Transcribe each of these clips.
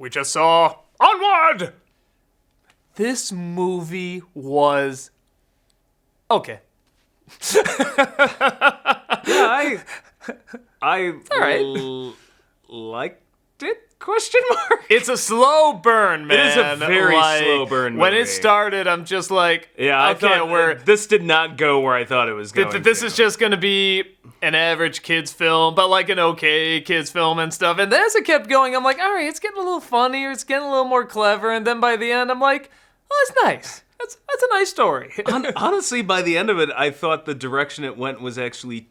we just saw Onward! This movie was okay. Yeah, I all right. liked it? Question mark. It's a slow burn, man. It is a very slow burn movie. When it started, I'm just like, yeah, I thought this did not go where I thought it was going. This is just gonna be an average kids film, but like an okay kids film and stuff. And then as it kept going, I'm like, all right, it's getting a little funnier, it's getting a little more clever. And then by the end, I'm like, oh, that's nice. That's a nice story. Honestly, by the end of it, I thought the direction it went was actually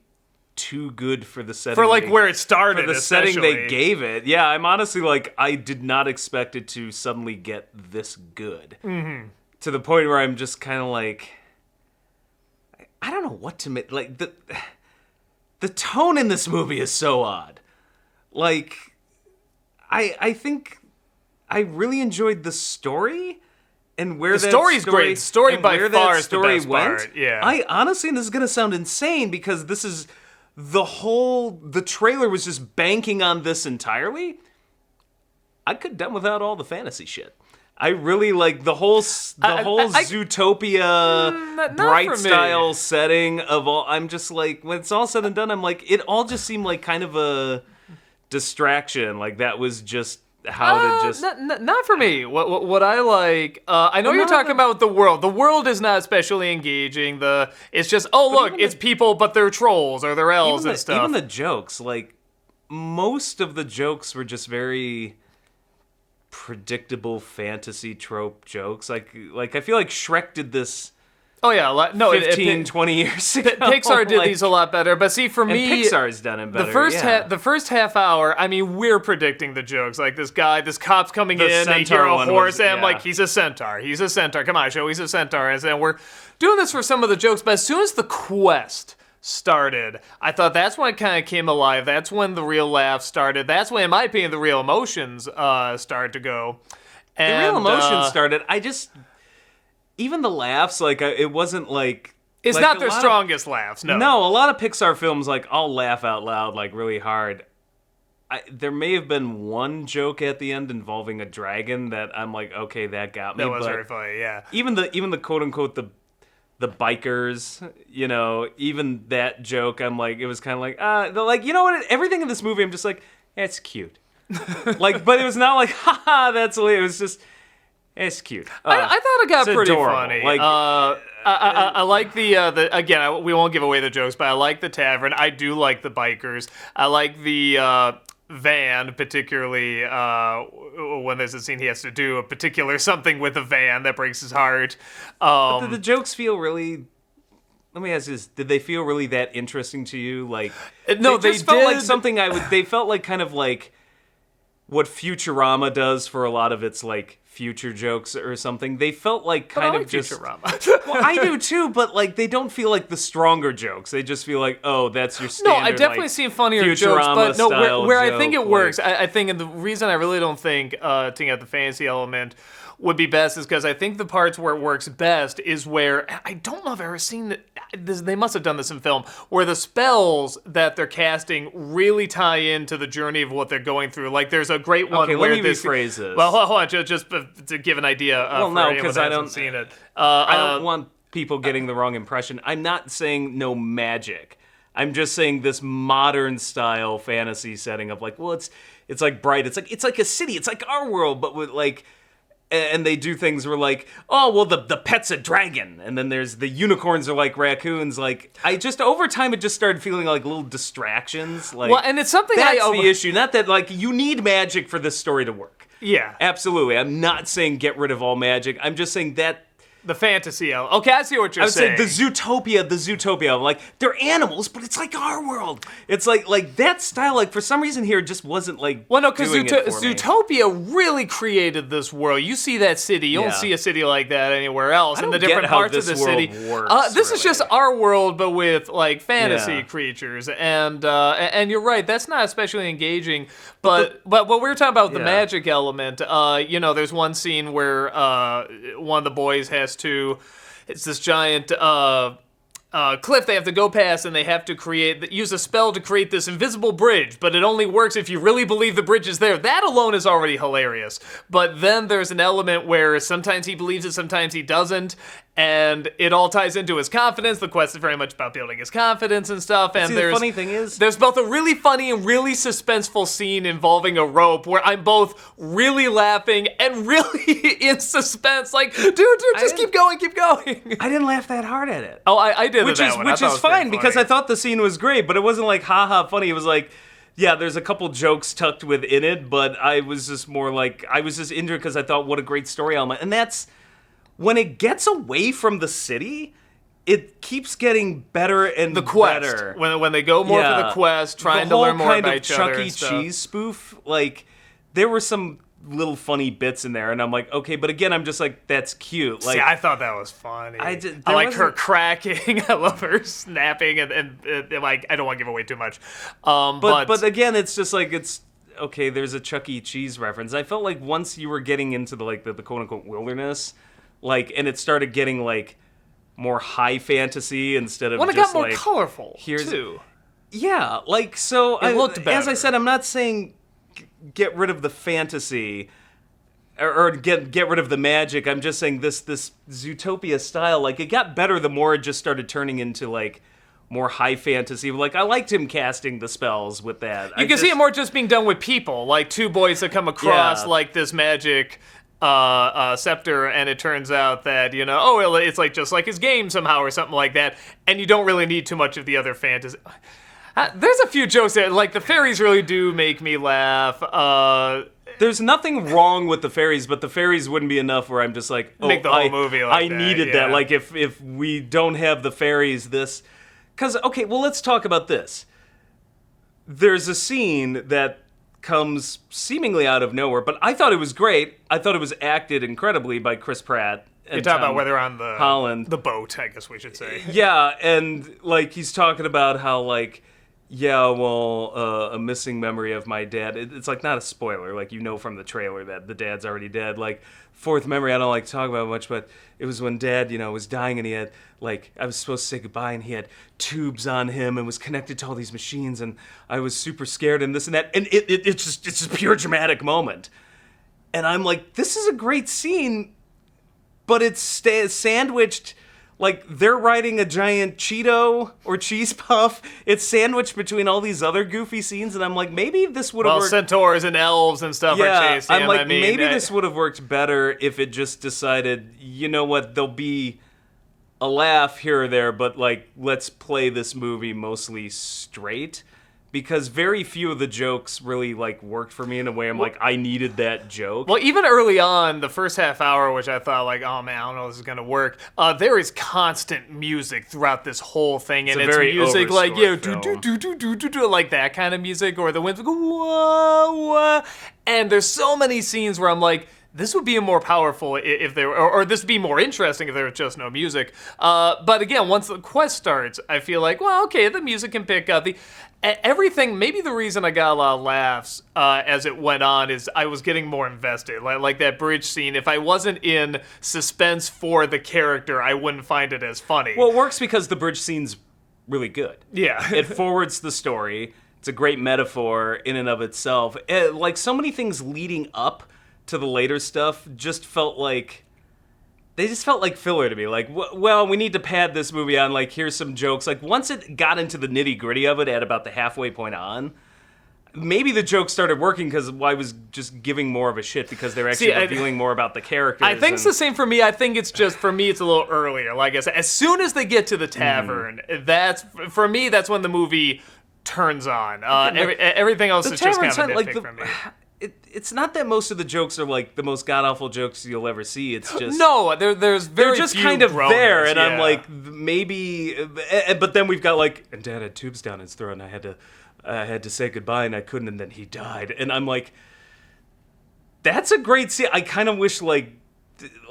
too good for the setting. For like where it started, for the setting they gave it. Yeah, I'm honestly like, I did not expect it to suddenly get this good. Mm-hmm. To the point where I'm just kind of like, I don't know what to make. Like the tone in this movie is so odd. Like, I think I really enjoyed the story. And where the story's great. The story by far is the best part. Yeah. I honestly, and this is gonna sound insane because this is the trailer was just banking on this entirely. I could have done without all the fantasy shit. I really like the whole Zootopia bright style setting of all. I'm just like, when it's all said and done, I'm like, it all just seemed like kind of a distraction. Like that was just how to just not for me. What I like, I know you're talking about the world. The world is not especially engaging. It's just it's people, but they're trolls or they're elves and stuff. Even the jokes, like most of the jokes were just very predictable fantasy trope jokes. Like I feel like Shrek did this. Oh yeah, 20 years ago. Pixar did these a lot better, but see, for me, Pixar's done it better. The first half hour, I mean, we're predicting the jokes. Like this cop's coming in, they hear a horse, and I'm like, he's a centaur. Come on, show, he's a centaur. And we're doing this for some of the jokes, but as soon as the quest started, I thought that's when it kind of came alive. That's when the real laughs started. That's when, in my opinion, the real emotions started to go. And, the real emotions started. Even the laughs, like, it wasn't like... It's like not their strongest laughs, no. No, a lot of Pixar films, like, I'll laugh out loud, like, really hard. There may have been one joke at the end involving a dragon that I'm like, okay, that got me. That was very funny, yeah. Even the quote-unquote, the bikers, you know, even that joke, I'm like, it was kind of like, they're like, you know what, everything in this movie, I'm just like, it's cute. Like, but it was not like, haha, that's hilarious. It was just... It's cute. I thought it got pretty adorable. Funny. Like, I like the again. We won't give away the jokes, but I like the tavern. I do like the bikers. I like the van, particularly when there's a scene he has to do a particular something with a van that breaks his heart. But did the jokes feel really? Let me ask this: did they feel really that interesting to you? Like, no, they felt like something They felt like kind of like what Futurama does for a lot of its like future jokes or something. They felt like kind of just Futurama. Well, I do too, but like they don't feel like the stronger jokes. They just feel like, oh, that's your standard. No, I definitely like, seen funnier jokes, but no, where I think it works, I think, and the reason I really don't think taking out the fantasy element would be best is because I think the parts where it works best is where, I don't know if I've ever seen this, they must have done this in film, where the spells that they're casting really tie into the journey of what they're going through. Like there's a great one where let me rephrase this. Well, hold on, just to give an idea. Well, no, because I don't seen it. I don't want people getting the wrong impression. I'm not saying no magic. I'm just saying this modern style fantasy setting of like, well, it's like bright. It's like a city. It's like our world, but with like. And they do things where like, oh, well, the pet's a dragon. And then there's the unicorns are like raccoons. Like, over time, it just started feeling like little distractions. Like, well, and it's something that's the issue. Not that, like, you need magic for this story to work. Yeah. Absolutely. I'm not saying get rid of all magic. I'm just saying that... The fantasy element. Okay, I see what you're saying. I would say the Zootopia. Like, they're animals, but it's like our world. It's like that style, like, for some reason here, just wasn't, like, well, no, because Zootopia really created this world. You see that city. You don't see a city like that anywhere else. And the different parts of the city. This is just our world, but with, like, fantasy creatures. And you're right, that's not especially engaging. But what we were talking about, the magic element, you know, there's one scene where one of the boys has to, it's this giant cliff they have to go past, and they have to use a spell to create this invisible bridge, but it only works if you really believe the bridge is there. That alone is already hilarious. But then there's an element where sometimes he believes it, sometimes he doesn't, and it all ties into his confidence. The quest is very much about building his confidence and stuff. And the funny thing is, there's both a really funny and really suspenseful scene involving a rope where I'm both really laughing and really in suspense. Like, dude, just keep going. I didn't laugh that hard at it. Oh, I did. Which is fine, because I thought the scene was great, but it wasn't like haha funny. It was like, yeah, there's a couple jokes tucked within it, but I was just more like, I was just into it because I thought, what a great story element. And that's, when it gets away from the city, it keeps getting better and the quest. Better. When they go more for the quest, trying to learn more about each other. The whole kind of Chuck E. Cheese spoof, like, there were some little funny bits in there, and I'm like, okay, but again, I'm just like, that's cute. Like, see, I thought that was funny. I like her cracking. I love her snapping, and like, I don't want to give away too much. But again, it's just like, it's okay. There's a Chuck E. Cheese reference. I felt like once you were getting into the quote unquote wilderness, like, and it started getting like more high fantasy instead of when it just got more like, colorful too. Yeah, like, so it looked better. As I said, I'm not saying get rid of the fantasy or get rid of the magic. I'm just saying this Zootopia style, like, it got better the more it just started turning into like more high fantasy. Like, I liked him casting the spells with that. You can see it more just being done with people, like two boys that come across like this magic scepter, and it turns out that, you know, oh, it's like just like his game somehow or something like that, and you don't really need too much of the other fantasy. There's a few jokes there, like the fairies really do make me laugh. There's nothing wrong with the fairies, but the fairies wouldn't be enough where I'm just like, oh, make the whole movie like I needed that. Like, if we don't have the fairies, this... Because, okay, well, let's talk about this. There's a scene that comes seemingly out of nowhere, but I thought it was great. I thought it was acted incredibly by Chris Pratt. You talk about where they're on Holland. The boat, I guess we should say. Yeah, and like he's talking about how like, yeah, well, a missing memory of my dad. It's like not a spoiler, like, you know from the trailer that the dad's already dead. Like, fourth memory, I don't like to talk about much, but it was when Dad, you know, was dying, and he had, like, I was supposed to say goodbye, and he had tubes on him and was connected to all these machines, and I was super scared and this and that, and it's just a pure dramatic moment. And I'm like, this is a great scene, but it's sandwiched. Like, they're riding a giant Cheeto or cheese puff. It's sandwiched between all these other goofy scenes, and I'm like, maybe this would have worked. Centaurs and elves and stuff are chasing him. I'm like, maybe this would have worked better if it just decided, you know what, there'll be a laugh here or there, but, like, let's play this movie mostly straight. Because very few of the jokes really, like, worked for me in a way I'm like, I needed that joke. Well, even early on, the first half hour, which I thought, like, oh, man, I don't know if this is going to work, there is constant music throughout this whole thing. And it's music like, you know, do like that kind of music, or the winds go, whoa, whoa. And there's so many scenes where I'm like, this would be more powerful if there, or this would be more interesting if there was just no music. But again, once the quest starts, I feel like, well, okay, the music can pick up. Everything, maybe the reason I got a lot of laughs as it went on is I was getting more invested. Like that bridge scene, if I wasn't in suspense for the character, I wouldn't find it as funny. Well, it works because the bridge scene's really good. Yeah. It forwards the story. It's a great metaphor in and of itself. Like, so many things leading up to the later stuff just felt like... They just felt like filler to me. Like, well, we need to pad this movie on, like, here's some jokes. Like, once it got into the nitty-gritty of it at about the halfway point on, maybe the jokes started working because I was just giving more of a shit because they're actually revealing more about the characters. I think it's the same for me. I think it's just, for me, it's a little earlier. Like I said, as soon as they get to the tavern, that's when the movie turns on. Everything else is just kind of a nitpick for me. It's not that most of the jokes are like the most god-awful jokes you'll ever see. It's just... No, there's very They're just few kind of groaners, there, and I'm like, maybe... But then we've got like, and Dad had tubes down his throat, and I had to say goodbye, and I couldn't, and then he died. And I'm like, that's a great scene. I kind of wish, like,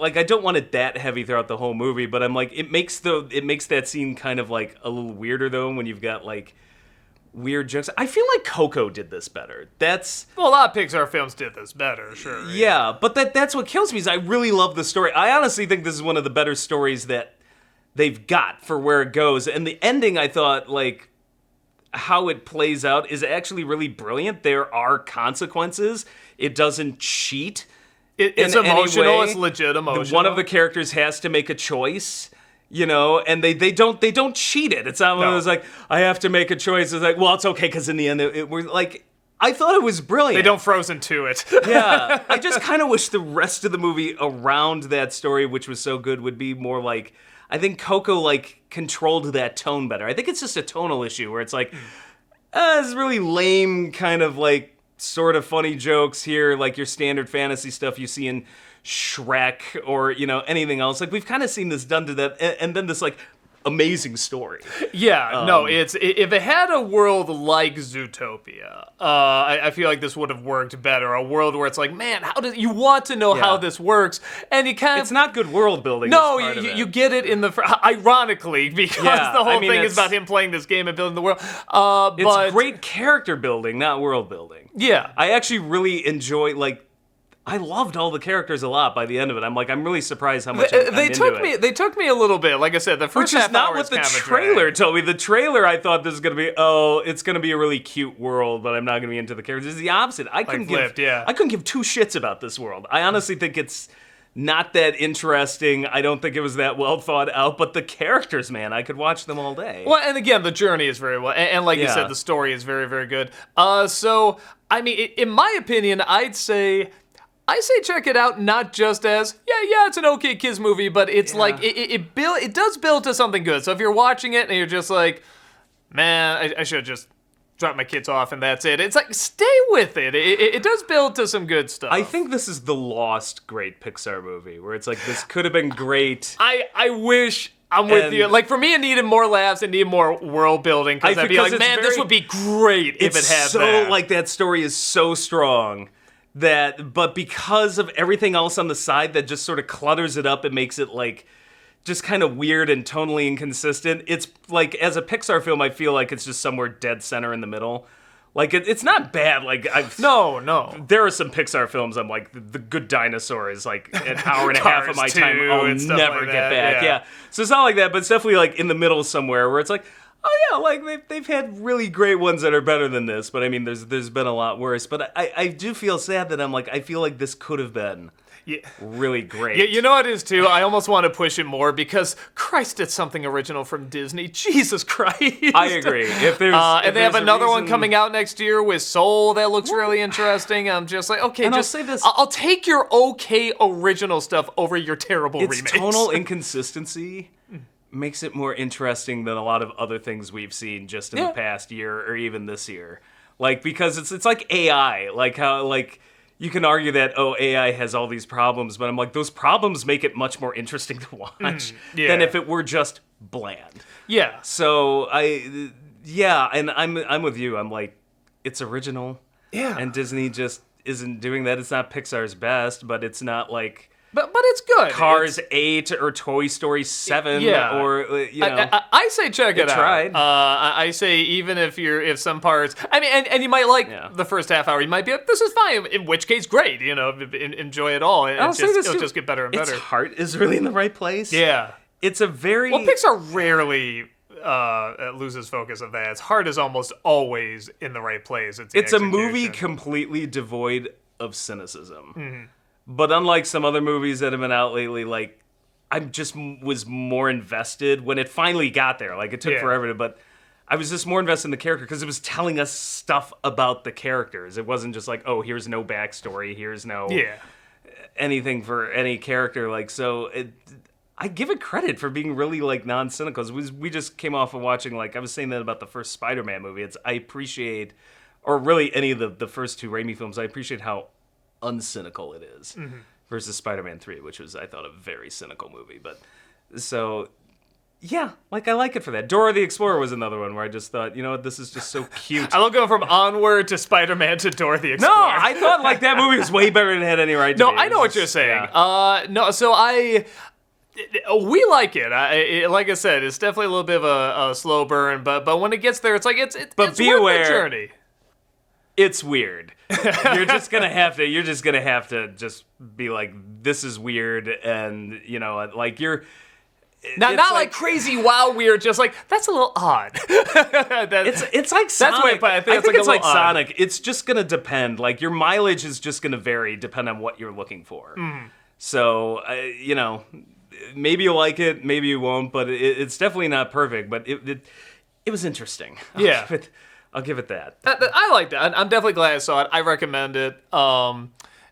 I don't want it that heavy throughout the whole movie, but I'm like, it makes that scene kind of like a little weirder, though, when you've got like weird jokes. I feel like Coco did this better. Well, a lot of Pixar films did this better, sure. Yeah, but that's what kills me is I really love the story. I honestly think this is one of the better stories that they've got for where it goes. And the ending, I thought, like, how it plays out is actually really brilliant. There are consequences. It doesn't cheat. It's emotional. It's legit emotional. One of the characters has to make a choice, you know, and they don't cheat it. It's not one of those like, I have to make a choice. It's like, well, it's okay because in the end, we're like, I thought it was brilliant. They don't Frozen to it. Yeah, I just kind of wish the rest of the movie around that story, which was so good, would be more like, I think Coco like controlled that tone better. I think it's just a tonal issue where it's like, it's really lame kind of like sort of funny jokes here, like your standard fantasy stuff you see in Shrek or, you know, anything else. Like, we've kind of seen this done to that, and then this, like, amazing story. Yeah, no, if it had a world like Zootopia, I feel like this would have worked better. A world where it's like, man, how does you want to know how this works, and you kind of it's not good world building. No, you get it in the ironically because the whole thing is about him playing this game and building the world. It's great character building, not world building. Yeah, I actually really enjoy like. I loved all the characters a lot by the end of it. I'm really surprised how much they took me a little bit. Like I said, the first half hour is not what the trailer told me. The trailer, I thought this was gonna be, it's gonna be a really cute world, but I'm not gonna be into the characters. It's the opposite. I couldn't give two shits about this world. I honestly think it's not that interesting. I don't think it was that well thought out. But the characters, man, I could watch them all day. Well, and again, the journey is very well, and like you said, the story is very, very good. So I mean, in my opinion, I say check it out, not just as, it's an okay kids movie, but it's like, it does build to something good. So if you're watching it and you're just like, man, I should just drop my kids off and that's it. It's like, stay with it. It does build to some good stuff. I think this is the lost great Pixar movie, where it's like, this could have been great. I wish... I'm with you. Like, for me, it needed more laughs. It needed more world building. Because I'd be like, man, this would be great if it had that. Like, that story is so strong. But because of everything else on the side that just sort of clutters it up and makes it like just kind of weird and tonally inconsistent, it's like, as a Pixar film, I feel like it's just somewhere dead center in the middle. Like, it's not bad. Like, No. There are some Pixar films I'm like, The Good Dinosaur is like an hour and a half of my time I'll never get back. Yeah. So it's not like that, but it's definitely like in the middle somewhere where it's like, oh yeah, like they've had really great ones that are better than this, but I mean, there's been a lot worse. But I do feel sad that I'm like, I feel like this could have been really great. Yeah, you know what it is too? I almost want to push it more because Christ, it's something original from Disney. Jesus Christ. I agree. If there's and they have another one coming out next year with Soul that looks really interesting. I'm just like, okay, I'll say this. I'll take your okay original stuff over your terrible remakes. It's tonal inconsistency makes it more interesting than a lot of other things we've seen just in the past year or even this year. Like, because it's like AI, like how, like, you can argue that, AI has all these problems, but I'm like, those problems make it much more interesting to watch than if it were just bland. Yeah. So and I'm with you. I'm like, it's original. Yeah. And Disney just isn't doing that. It's not Pixar's best, but it's not like... But it's good. Cars 8 or Toy Story 7 or, you know. I say check it out. Tried. I say even if some parts, I mean, and you might like the first half hour, you might be like, this is fine, in which case, great, you know, enjoy it all. It'll just get better and better. Its heart is really in the right place. Yeah. It's a very... Well, Pixar rarely... loses focus of that. Its heart is almost always in the right place. It's a movie completely devoid of cynicism. Mm-hmm. But unlike some other movies that have been out lately, like, I just was more invested when it finally got there. Like, it took forever but I was just more invested in the character because it was telling us stuff about the characters. It wasn't just like, oh, here's no backstory, here's no anything for any character. Like, so I give it credit for being really, like, non-cynical. We just came off of watching, like, I was saying that about the first Spider-Man movie. I appreciate, or really any of the first two Raimi films, I appreciate how uncynical it is versus Spider-Man 3, which was, I thought, a very cynical movie. But so yeah, like, I like it for that. Dora the Explorer was another one where I just thought, you know what, this is just so cute. I love going from Onward to Spider-Man to Dora the Explorer. No, I thought, like, that movie was way better than it had any right to be. No, I know what you're saying. No, so we like it. Like I said, it's definitely a little bit of a slow burn, but when it gets there, it's like it's worth the journey. It's weird. You're just gonna have to just be like, this is weird, and you know, like Not like crazy wow weird, just like, that's a little odd. It's like Sonic. I think it's like odd. Sonic. It's just going to depend. Like, your mileage is just going to vary depending on what you're looking for. So, maybe you'll like it, maybe you won't, but it's definitely not perfect. But it was interesting. Yeah. I'll give it that. I liked it. I'm definitely glad I saw it. I recommend it.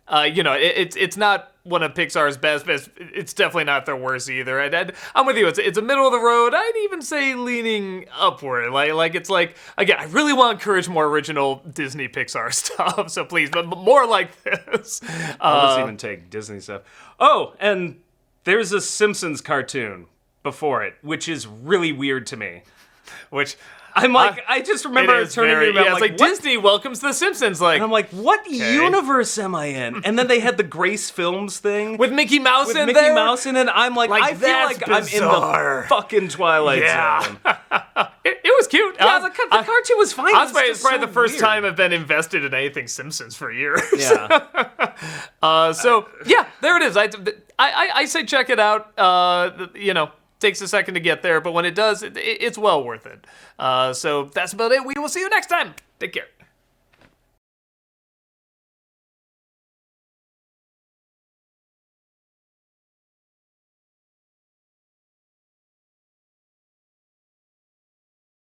It's not one of Pixar's best, but it's definitely not their worst either. I'm with you. It's a middle of the road. I'd even say leaning upward. It's like, again, I really want to encourage more original Disney Pixar stuff. So please, but more like this. Let's even take Disney stuff. Oh, and there's a Simpsons cartoon before it, which is really weird to me. Which I'm like, I just remember turning to me. It's like Disney welcomes the Simpsons. Like, and I'm like, what universe am I in? And then they had the Grace Films thing with Mickey Mouse in there. Mickey Mouse in it. I'm like I feel like bizarre. I'm in the fucking Twilight Zone. It was cute. Yeah, the cartoon was fine. It's probably the first time I've been invested in anything Simpsons for years. Yeah. There it is. I say check it out. Takes a second to get there, but when it does, it's well worth it. So that's about it. We will see you next time. Take care.